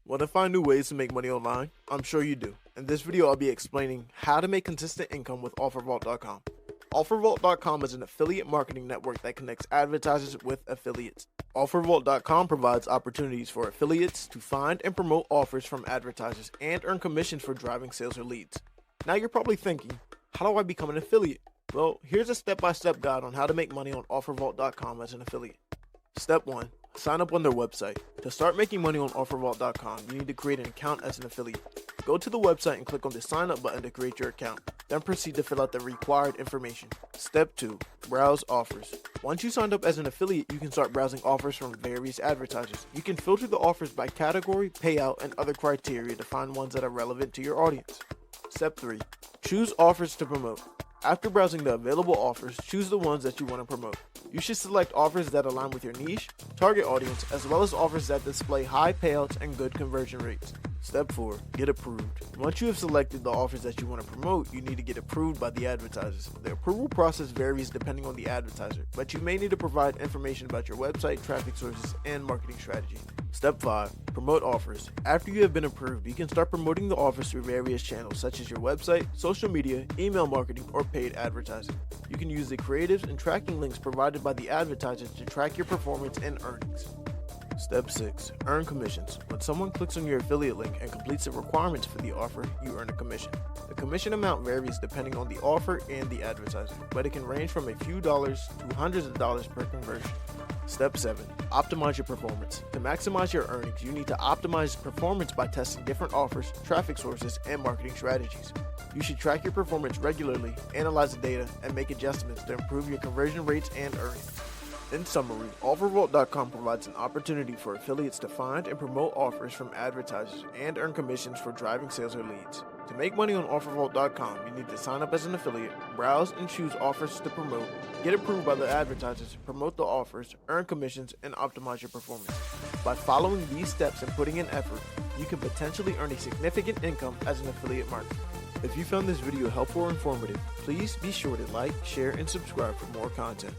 Want to find new ways to make money online? I'm sure you do. In this video, I'll be explaining how to make consistent income with OfferVault.com. OfferVault.com is an affiliate marketing network that connects advertisers with affiliates. OfferVault.com provides opportunities for affiliates to find and promote offers from advertisers and earn commissions for driving sales or leads. Now you're probably thinking, how do I become an affiliate? Well, here's a step-by-step guide on how to make money on OfferVault.com as an affiliate. Step 1. Sign up on their website. To start making money on OfferVault.com, you need to create an account as an affiliate. Go to the website and click on the sign up button to create your account. Then proceed to fill out the required information. Step 2. Browse offers. Once you signed up as an affiliate, you can start browsing offers from various advertisers. You can filter the offers by category, payout, and other criteria to find ones that are relevant to your audience. Step 3. Choose offers to promote. After browsing the available offers, choose the ones that you want to promote. You should select offers that align with your niche, target audience, as well as offers that display high payouts and good conversion rates. Step 4. Get approved. Once you have selected the offers that you want to promote, you need to get approved by the advertisers. The approval process varies depending on the advertiser, but you may need to provide information about your website, traffic sources, and marketing strategy. Step 5. Promote offers. After you have been approved, you can start promoting the offers through various channels such as your website, social media, email marketing, or paid advertising. You can use the creatives and tracking links provided by the advertisers to track your performance and earnings. Step 6. Earn commissions. When someone clicks on your affiliate link and completes the requirements for the offer, you earn a commission. The commission amount varies depending on the offer and the advertiser, but it can range from a few dollars to hundreds of dollars per conversion. Step 7. Optimize your performance. To maximize your earnings, you need to optimize performance by testing different offers, traffic sources, and marketing strategies. You should track your performance regularly, analyze the data, and make adjustments to improve your conversion rates and earnings. In summary, OfferVault.com provides an opportunity for affiliates to find and promote offers from advertisers and earn commissions for driving sales or leads. To make money on OfferVault.com, you need to sign up as an affiliate, browse and choose offers to promote, get approved by the advertisers, promote the offers, earn commissions, and optimize your performance. By following these steps and putting in effort, you can potentially earn a significant income as an affiliate marketer. If you found this video helpful or informative, please be sure to like, share, and subscribe for more content.